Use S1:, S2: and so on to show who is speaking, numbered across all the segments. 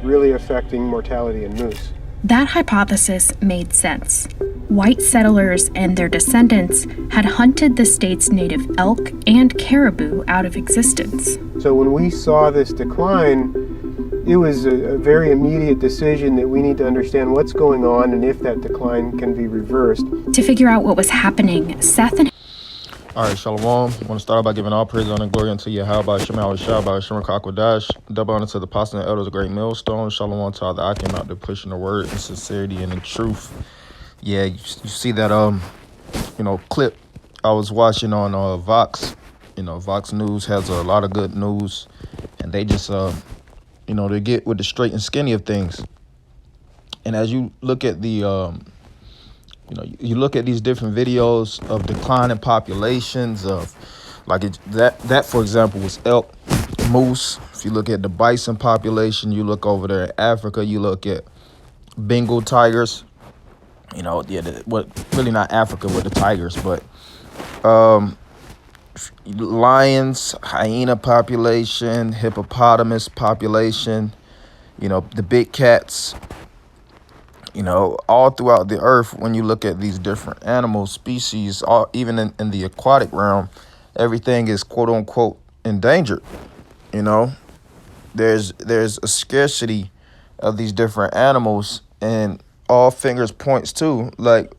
S1: really affecting mortality in moose.
S2: That hypothesis made sense. White settlers and their descendants had hunted the state's native elk and caribou out of existence.
S1: So when we saw this decline, it was a very immediate decision that we need to understand what's going on and if that decline can be reversed.
S2: To figure out what was happening, Seth and
S3: All right, Shalom. I want to start by giving all praise, honor, and glory unto Yahweh, Shema, Shabbat, Shema, Kakwadash. Double honor to the apostles and elders of Great Millstone. Shalom to all the I came out there pushing the word in sincerity and in truth. Yeah, you see that clip I was watching on Vox. Vox News has a lot of good news, and they just they get with the straight and skinny of things. And as you look at the you look at these different videos of declining populations of, that for example was elk, moose. If you look at the bison population, you look over there in Africa, you look at Bengal tigers. Really not Africa with the tigers, but lions, hyena population, hippopotamus population, the big cats. All throughout the earth, when you look at these different animal species, even in the aquatic realm, everything is quote unquote endangered. There's a scarcity of these different animals, and all fingers points to, like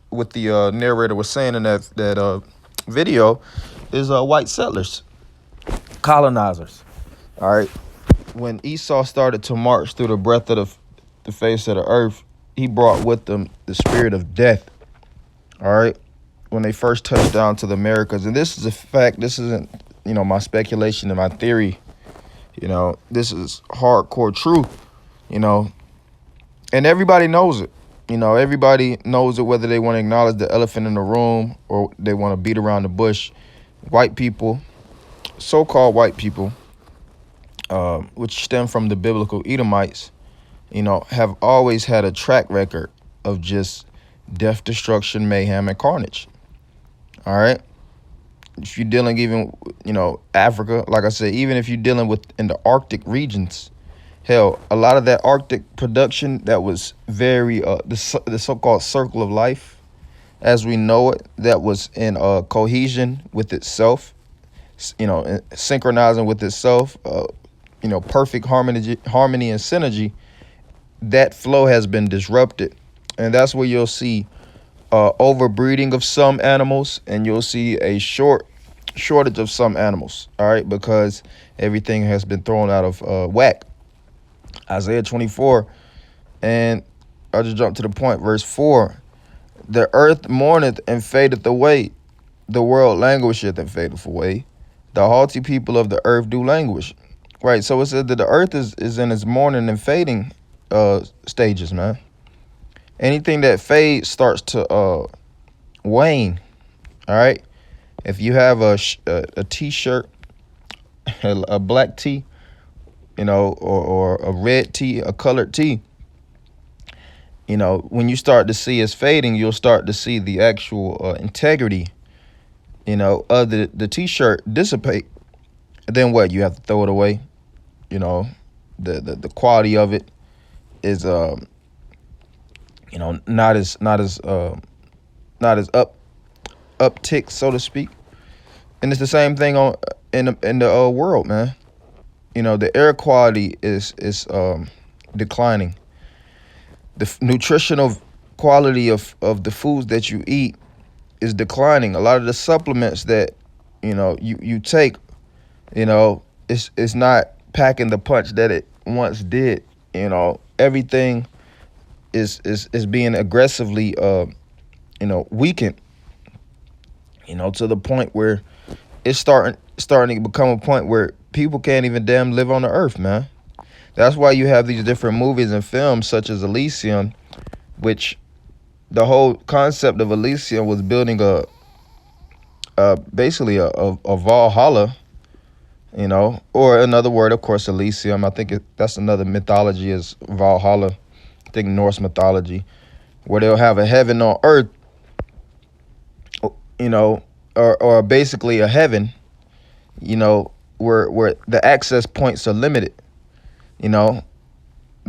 S3: what the narrator was saying in that video, is white settlers, colonizers. All right, when Esau started to march through the breadth of the face of the earth, he brought with them the spirit of death. All right. When they first touched down to the Americas. And this is a fact. This isn't, my speculation and my theory. This is hardcore truth, and everybody knows it. Everybody knows it, whether they want to acknowledge the elephant in the room or they want to beat around the bush. White people, so-called white people, which stem from the biblical Edomites, have always had a track record of just death, destruction, mayhem, and carnage. All right. If you're dealing even, Africa, like I said, even if you're dealing with in the Arctic regions, hell, a lot of that Arctic production that was very, the so-called circle of life, as we know it, that was in cohesion with itself, synchronizing with itself, perfect harmony and synergy. That flow has been disrupted, and that's where you'll see overbreeding of some animals, and you'll see a shortage of some animals. All right, because everything has been thrown out of whack. Isaiah 24, and I'll just jump to the point. Verse 4: the earth mourneth and fadeth away, the world languisheth and fadeth away. The haughty people of the earth do languish. Right, so it said that the earth is in its mourning and fading stages, man. Anything that fades starts to wane. All right. If you have a t-shirt, a black tee, or a red tee, a colored tee, when you start to see it's fading, you'll start to see the actual integrity, of the t-shirt dissipate. Then what? You have to throw it away. The quality of it is not as uptick, so to speak. And it's the same thing in the world, man. The air quality is declining. The nutritional quality of the foods that you eat is declining. A lot of the supplements that you take, it's not packing the punch that it once did. Everything is being aggressively weakened, to the point where it's starting to become a point where people can't even damn live on the earth, man. That's why you have these different movies and films such as Elysium, which the whole concept of Elysium was building basically a Valhalla, or another word, of course, Elysium. I think that's another mythology, is Valhalla. I think Norse mythology, where they'll have a heaven on earth, or basically a heaven, where the access points are limited. The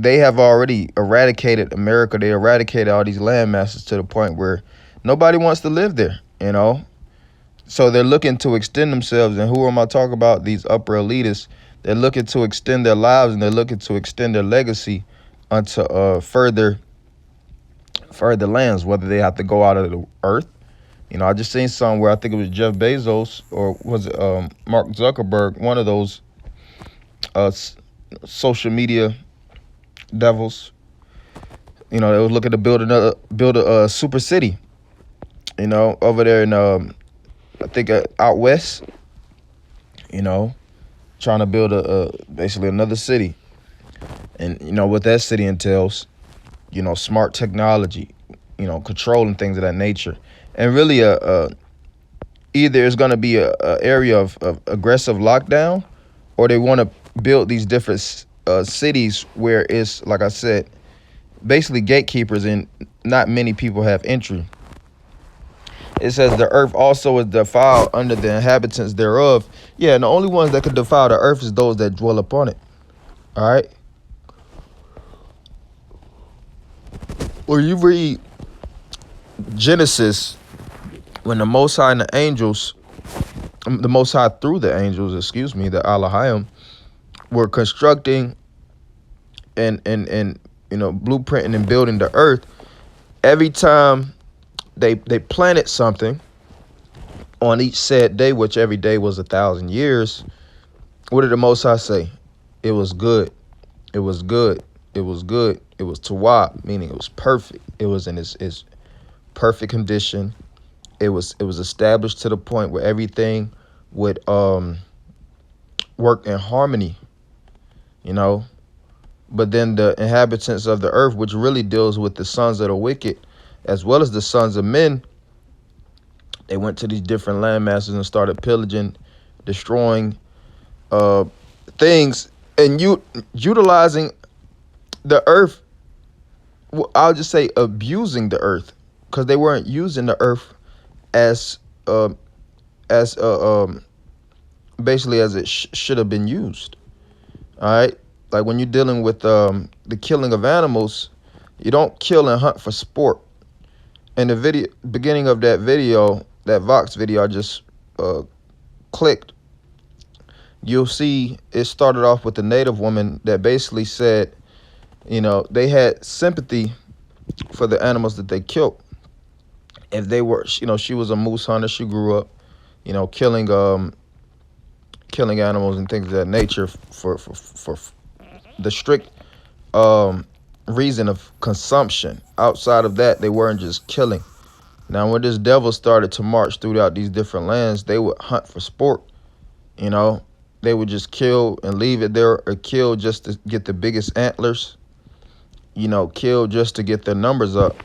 S3: they have already eradicated America. They eradicated all these land masses to the point where nobody wants to live there, you know? So they're looking to extend themselves. And who am I talking about? These upper elitists. They're looking to extend their lives and they're looking to extend their legacy onto further lands, whether they have to go out of the earth. You know, I just seen somewhere, I think it was Jeff Bezos or was it Mark Zuckerberg, one of those social media devils. You know, they was looking to build a super city. You know, over there in I think out west. You know, trying to build basically another city, and you know what that city entails. You know, smart technology. You know, controlling things of that nature, and really either it's going to be a area of aggressive lockdown, or they want to build these different cities where it's, like I said, basically gatekeepers and not many people have entry. It says the earth also is defiled under the inhabitants thereof. Yeah, and the only ones that could defile the earth is those that dwell upon it. All right. When you read Genesis, when the Most High and the angels, the Most High through the angels, the Elohim, were constructing and you know, blueprinting and building the earth, every time they planted something on each said day, which every day was 1,000 years, what did the Most High say? It was good. It was good. It was good. It was tawab, meaning it was perfect. It was in its perfect condition. It was established to the point where everything would work in harmony, you know. But then the inhabitants of the earth, which really deals with the sons of the wicked as well as the sons of men, they went to these different land masses and started pillaging, destroying things, and utilizing the earth. I'll just say abusing the earth, because they weren't using the earth as basically as it should have been used. All right, like when you're dealing with the killing of animals, you don't kill and hunt for sport. In the beginning of that video, that Vox video I just clicked, you'll see it started off with a native woman that basically said, you know, they had sympathy for the animals that they killed. If they were, you know, she was a moose hunter. She grew up, you know, killing animals and things of that nature for the strict reason of consumption. Outside of that, they weren't just killing. Now, when this devil started to march throughout these different lands, they would hunt for sport. You know, they would just kill and leave it there, or kill just to get the biggest antlers. You know, kill just to get their numbers up.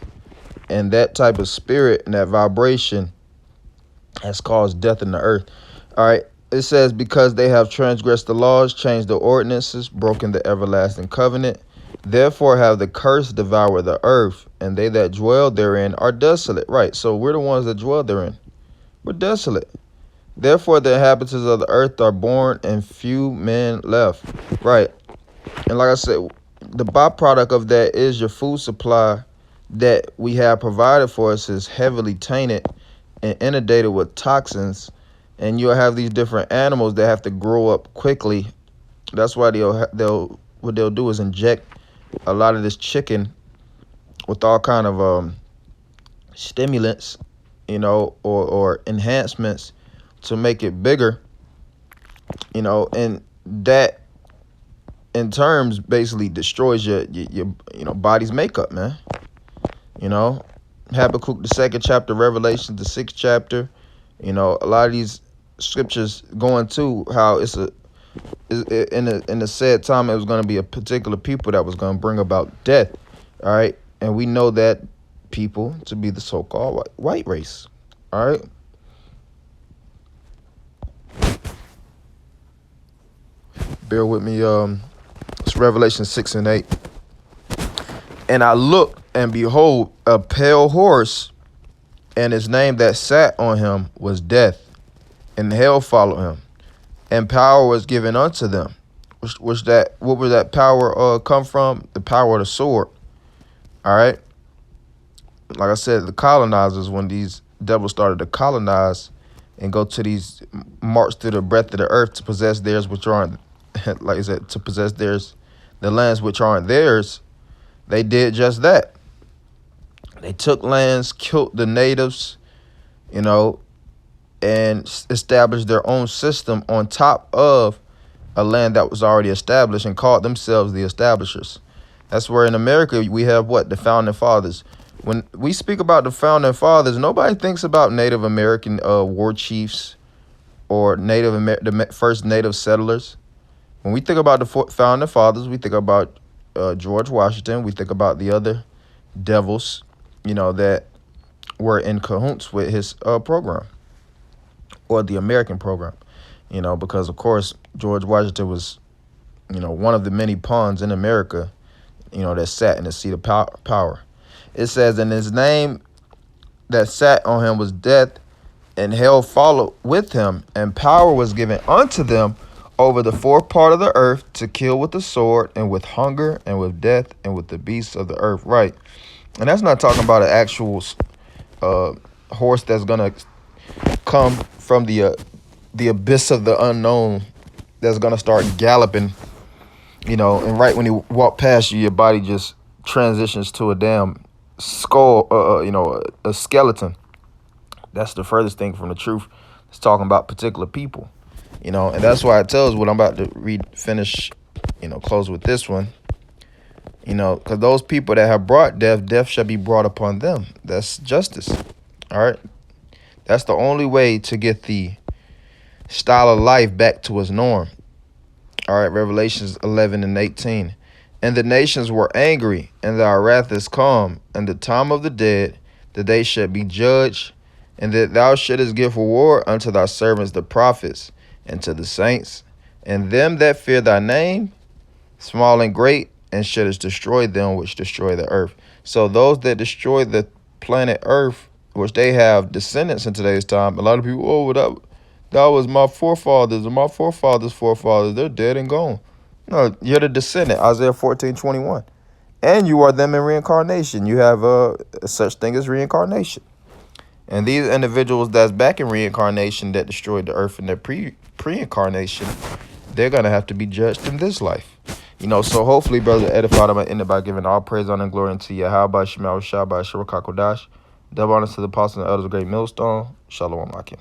S3: And that type of spirit and that vibration has caused death in the earth. All right. It says, because they have transgressed the laws, changed the ordinances, broken the everlasting covenant, therefore have the curse devoured the earth, and they that dwell therein are desolate. Right. So we're the ones that dwell therein. We're desolate. Therefore the inhabitants of the earth are born, and few men left. Right. And like I said, the byproduct of that is your food supply that we have provided for us is heavily tainted and inundated with toxins, and you'll have these different animals that have to grow up quickly. That's why what they'll do is inject a lot of this chicken with all kind of stimulants, you know, or enhancements to make it bigger, you know, and that in terms basically destroys your you know, body's makeup, man. You know, Habakkuk, the 2nd chapter, Revelation, the 6th chapter. You know, a lot of these scriptures going to how in the said time it was going to be a particular people that was going to bring about death. All right, and we know that people to be the so-called white race. All right. Bear with me. It's Revelation 6 and 8. And I looked, and behold, a pale horse, and his name that sat on him was Death, and hell followed him, and power was given unto them, What would that power come from? The power of the sword. All right. Like I said, the colonizers, when these devils started to colonize and go to these march through the breadth of the earth to possess theirs which aren't, like I said, to possess theirs, the lands which aren't theirs, they did just that. They took lands, killed the natives, you know, and established their own system on top of a land that was already established and called themselves the establishers. That's where in America we have what? The founding fathers. When we speak about the founding fathers, nobody thinks about Native American war chiefs or the first Native settlers. When we think about the founding fathers, we think about George Washington. We think about the other devils, you know, that were in cahoots with his program, or the American program, you know, because of course George Washington was, you know, one of the many pawns in America, you know, that sat in the seat of power. It says, "In his name that sat on him was death, and hell followed with him, and power was given unto them over the fourth part of the earth to kill with the sword, and with hunger, and with death, and with the beasts of the earth." Right. And that's not talking about an actual horse that's gonna come from the abyss of the unknown, that's gonna start galloping, you know, and right when you walk past you, your body just transitions to a damn skull, you know, a skeleton. That's the furthest thing from the truth. It's talking about particular people, you know, and that's why it tells what I'm about to finish, you know, close with this one, you know, because those people that have brought death, death shall be brought upon them. That's justice. All right. That's the only way to get the style of life back to its norm. All right, Revelations 11:18. "And the nations were angry, and thy wrath is come, and the time of the dead, that they should be judged, and that thou shouldest give reward unto thy servants the prophets, and to the saints, and them that fear thy name, small and great, and shouldest destroy them which destroy the earth." So those that destroy the planet Earth, which they have descendants in today's time, a lot of people, oh, that was my forefathers and my forefathers' forefathers. They're dead and gone. No, you're the descendant, Isaiah 14:21. And you are them in reincarnation. You have such thing as reincarnation. And these individuals that's back in reincarnation that destroyed the earth in their pre-incarnation, they're going to have to be judged in this life. You know, so hopefully, brother, edified, I'm going to end it by giving all praise, honor, and glory unto Yahweh, Shema, Shah, Shah, Shah, Double honors to the apostles and elders of Great Millstone. Shalom, Akim.